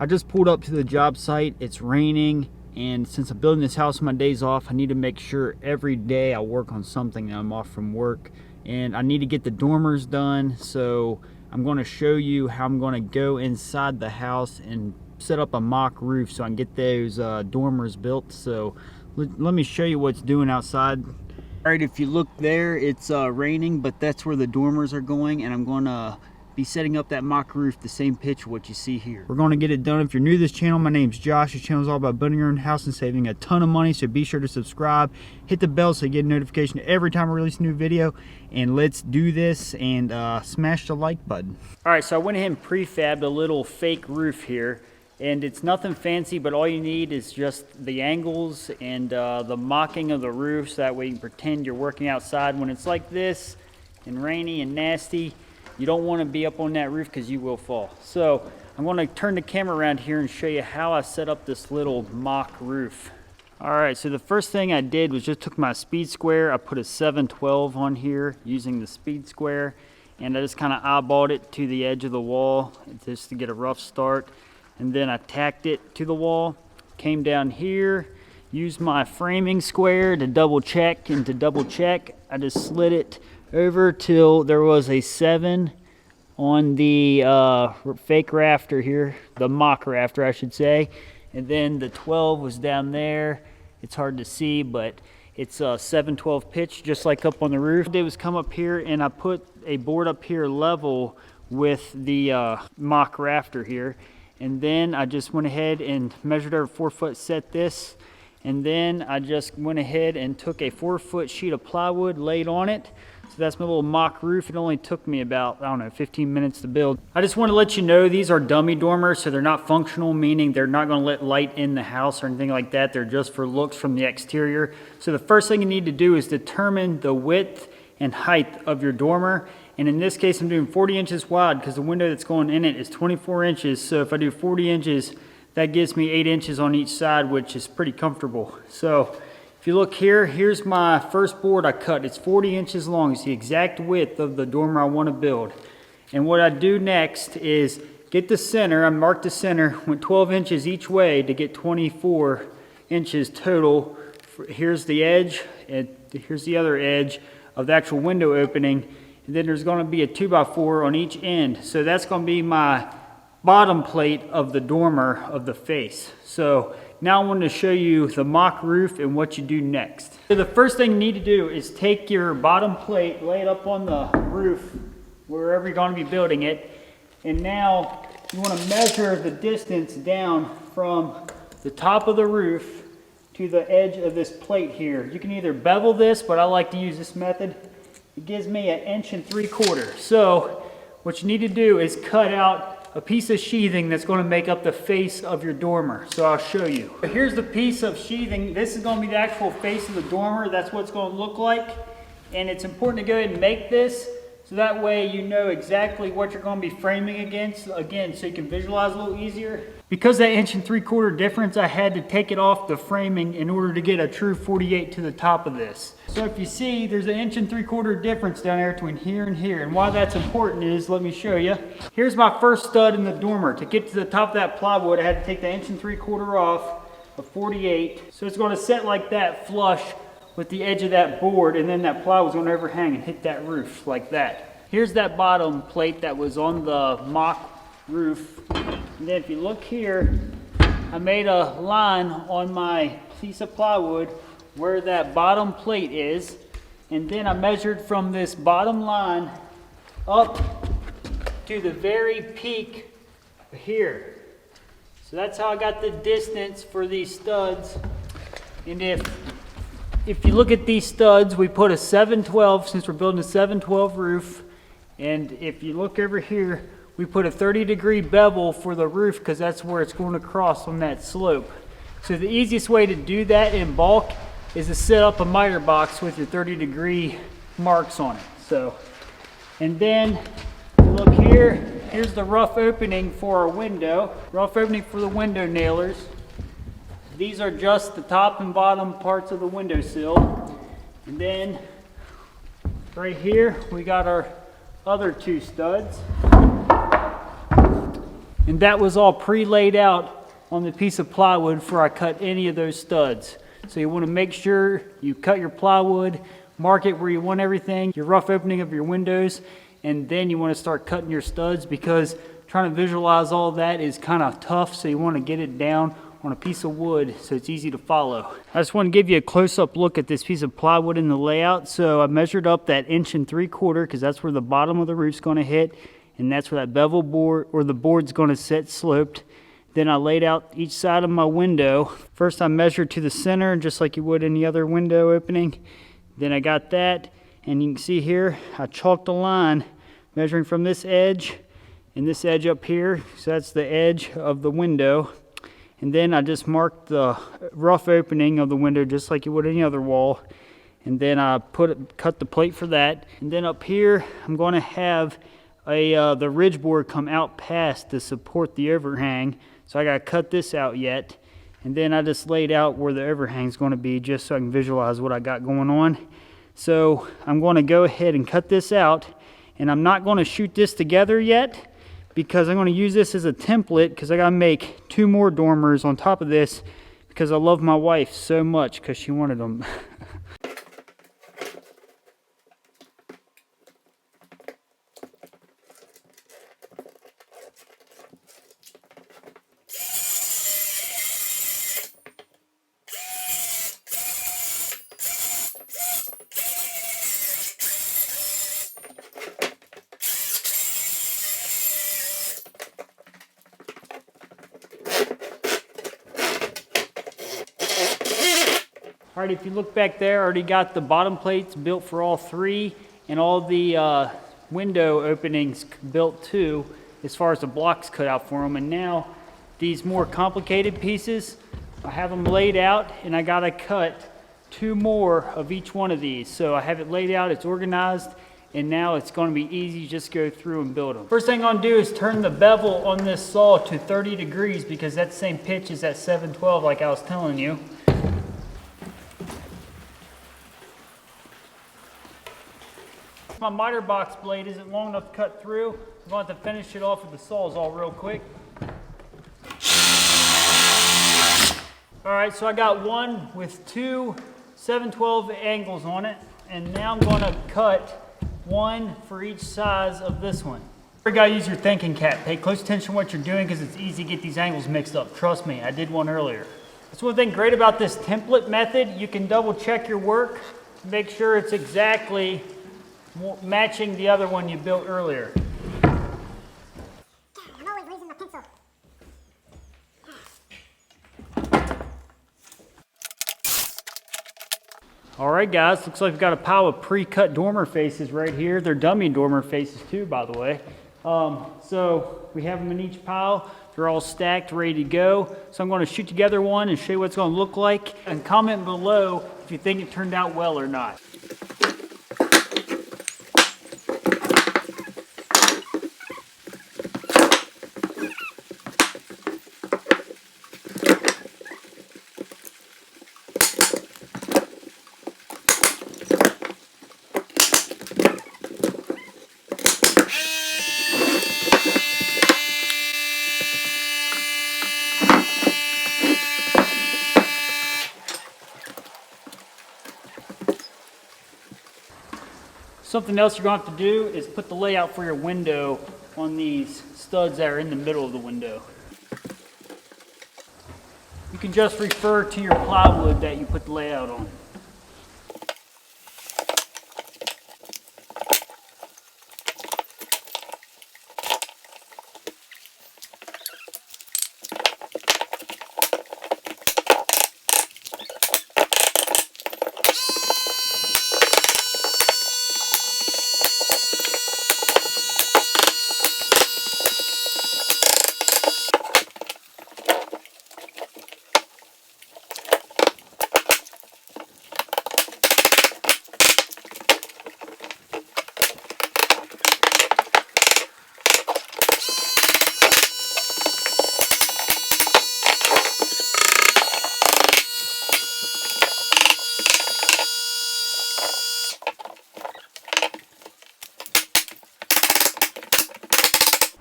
I just pulled up to the job site. It's raining, and since I'm building this house on my days off, I need to make sure every day I work on something that I'm off from work, and I need to get the dormers done. So I'm going to show you how I'm going to go inside the house and set up a mock roof so I can get those dormers built. So let me show you what's doing outside. All right, if you look there, it's raining, but that's where the dormers are going, and I'm going to be setting up that mock roof the same pitch what you see here. We're going to get it done. If you're new to this channel, my name's Josh. This channel is all about building your own house and saving a ton of money, so be sure to subscribe, hit the bell so you get a notification every time I release a new video, and let's do this, and smash the like button. All right, so I went ahead and prefabbed a little fake roof here, and it's nothing fancy, but all you need is just the angles and the mocking of the roof, so that way you can pretend you're working outside. When it's like this and rainy and nasty, you don't want to be up on that roof because you will fall. So I'm going to turn the camera around here and show you how I set up this little mock roof. All right, so the first thing I did was just took my speed square. I put a 712 on here using the speed square, and I just kind of eyeballed it to the edge of the wall just to get a rough start. And then I tacked it to the wall, came down here, used my framing square to double check, and to double check, I just slid it over till there was a 7 on the fake rafter here, the mock rafter I should say, and then the 12 was down there. It's hard to see, but it's a 7/12 pitch, just like up on the roof. What I did was come up here and I put a board up here level with the mock rafter here. And then I just went ahead and measured over 4 foot, set this, and then I just went ahead and took a 4-foot sheet of plywood, laid on it. So that's my little mock roof. It only took me about, I don't know, 15 minutes to build. I just want to let you know these are dummy dormers, so they're not functional, meaning they're not going to let light in the house or anything like that. They're just for looks from the exterior. So the first thing you need to do is determine the width and height of your dormer. And in this case, I'm doing 40 inches wide because the window that's going in it is 24 inches. So if I do 40 inches, that gives me 8 inches on each side, which is pretty comfortable. So if you look here, here's my first board I cut. It's 40 inches long. It's the exact width of the dormer I want to build. And what I do next is get the center. I marked the center, went 12 inches each way to get 24 inches total. Here's the edge, and here's the other edge of the actual window opening. And then there's going to be a 2x4 on each end. So that's going to be my bottom plate of the dormer of the face. So now I want to show you the mock roof and what you do next. So the first thing you need to do is take your bottom plate, lay it up on the roof, wherever you're going to be building it. And now you want to measure the distance down from the top of the roof to the edge of this plate here. You can either bevel this, but I like to use this method. It gives me 1 3/4 inches. So what you need to do is cut out a piece of sheathing that's going to make up the face of your dormer. So I'll show you. Here's the piece of sheathing. This is going to be the actual face of the dormer. That's what it's going to look like. And it's important to go ahead and make this so that way you know exactly what you're going to be framing against, again, so you can visualize a little easier. Because that 1 3/4 inches difference, I had to take it off the framing in order to get a true 48 to the top of this. So if you see, there's an 1 3/4 inches difference down there between here and here. And why that's important is, let me show you. Here's my first stud in the dormer. To get to the top of that plywood, I had to take the 1 3/4 inches off, a 48. So it's going to set like that, flush with the edge of that board, and then that plywood's going to overhang and hit that roof like that. Here's that bottom plate that was on the mock roof. And then if you look here, I made a line on my piece of plywood where that bottom plate is, and then I measured from this bottom line up to the very peak here. So that's how I got the distance for these studs. And if you look at these studs, we put a 7/12 since we're building a 7/12 roof. And if you look over here, we put a 30-degree bevel for the roof because that's where it's going to cross on that slope. So the easiest way to do that in bulk is to set up a miter box with your 30-degree marks on it. So, and then look here, here's the rough opening for our window, rough opening for the window nailers. These are just the top and bottom parts of the windowsill. And then right here, we got our other 2 studs. And that was all pre-laid out on the piece of plywood before I cut any of those studs. So you want to make sure you cut your plywood, mark it where you want everything, your rough opening of your windows, and then you want to start cutting your studs, because trying to visualize all that is kind of tough, so you want to get it down on a piece of wood so it's easy to follow. I just want to give you a close-up look at this piece of plywood in the layout. So I measured up that 1 3/4 because that's where the bottom of the roof's going to hit, and that's where that bevel board or the board's going to sit sloped. Then I laid out each side of my window. First I measured to the center just like you would any other window opening. Then I got that, and you can see here I chalked a line measuring from this edge and this edge up here, so that's the edge of the window. And then I just marked the rough opening of the window just like you would any other wall. And then I cut the plate for that. And then up here, I'm going to have the ridge board come out past to support the overhang. So I got to cut this out yet. And then I just laid out where the overhang is going to be just so I can visualize what I got going on. So I'm going to go ahead and cut this out. And I'm not going to shoot this together yet, because I'm going to use this as a template, because I got to make 2 more dormers on top of this because I love my wife so much because she wanted them. All right, if you look back there, I already got the bottom plates built for all 3 and all the window openings built too, as far as the blocks cut out for them. And now these more complicated pieces, I have them laid out, and I gotta cut 2 more of each one of these. So I have it laid out, it's organized, and now it's gonna be easy to just go through and build them. First thing I'm gonna do is turn the bevel on this saw to 30 degrees because that's the same pitch as that 712 like I was telling you. My miter box blade isn't long enough to cut through. I'm going to have to finish it off with the Sawzall real quick. All right, so I got one with 2 712 angles on it, and now I'm going to cut 1 for each size of this one. You gotta use your thinking cap. Pay close attention to what you're doing because it's easy to get these angles mixed up. Trust me, I did one earlier. That's one thing great about this template method. You can double check your work to make sure it's exactly matching the other one you built earlier. I'm always losing my pencil. All right, guys, looks like we've got a pile of pre-cut dormer faces right here. They're dummy dormer faces too, by the way. So we have them in each pile. They're all stacked, ready to go. So I'm going to shoot together one and show you what it's going to look like. And comment below if you think it turned out well or not. Something else you're going to have to do is put the layout for your window on these studs that are in the middle of the window. You can just refer to your plywood that you put the layout on.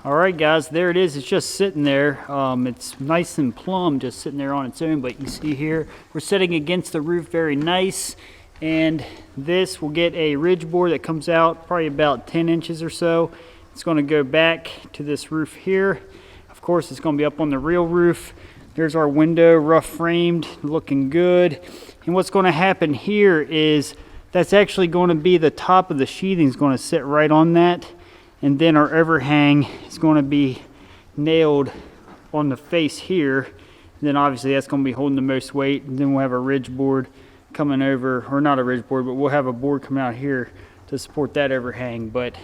All right, guys, there it is. It's just sitting there. It's nice and plumb, just sitting there on its own. But you can see here, we're sitting against the roof, very nice. And this will get a ridge board that comes out probably about 10 inches or so. It's going to go back to this roof here. Of course, it's going to be up on the real roof. There's our window, rough framed, looking good. And what's going to happen here is that's actually going to be the top of the sheathing is going to sit right on that. And then our overhang is going to be nailed on the face here. And then obviously that's going to be holding the most weight. And then we'll have a ridge board coming over, or not a ridge board, but we'll have a board coming out here to support that overhang. But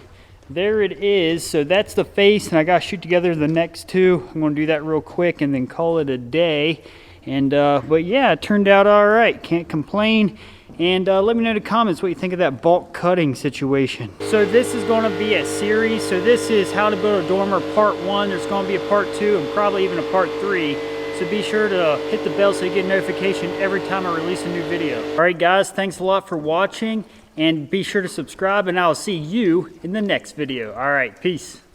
there it is. So that's the face, and I got to shoot together the next two. I'm going to do that real quick and then call it a day. And but yeah, it turned out all right. Can't complain. And let me know in the comments what you think of that bulk cutting situation. So this is going to be a series. So this is how to build a dormer part 1. There's going to be a part 2 and probably even a part 3. So be sure to hit the bell so you get notification every time I release a new video. All right, guys, thanks a lot for watching. And be sure to subscribe, and I'll see you in the next video. All right, peace.